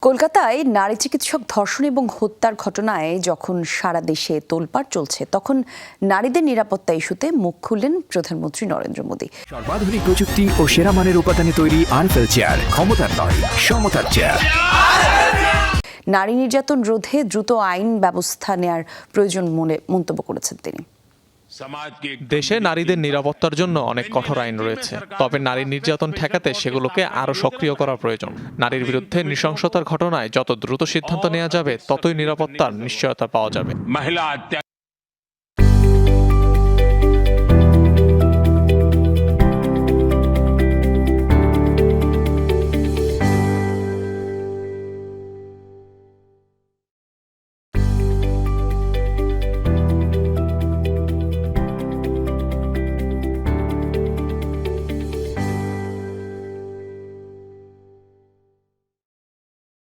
কলকাতায় নারী চিকিৎসক ধর্ষণ এবং হত্যার ঘটনায় যখন সারা দেশে তোলপাড় চলছে, তখন নারীদের নিরাপত্তা ইস্যুতে মুখ খুললেন প্রধানমন্ত্রী নরেন্দ্র মোদী। সর্বাধুনিক প্রযুক্তি ও সেরা মানের উপাদানে তৈরি আরএফএল চেয়ার, ক্ষমতার নয় সমতার চেয়ার। নারী নির্যাতন রোধে দ্রুত আইন ব্যবস্থা নেয়ার প্রয়োজন বলে মন্তব্য করেছেন তিনি। দেশে নারীদের নিরাপত্তার জন্য অনেক কঠোর আইন রয়েছে, তবে নারী নির্যাতন ঠেকাতে সেগুলোকে আরো সক্রিয় করা প্রয়োজন। নারীর বিরুদ্ধে নৃশংসতার ঘটনায় যত দ্রুত সিদ্ধান্ত নেওয়া যাবে, ততই নিরাপত্তার নিশ্চয়তা পাওয়া যাবে।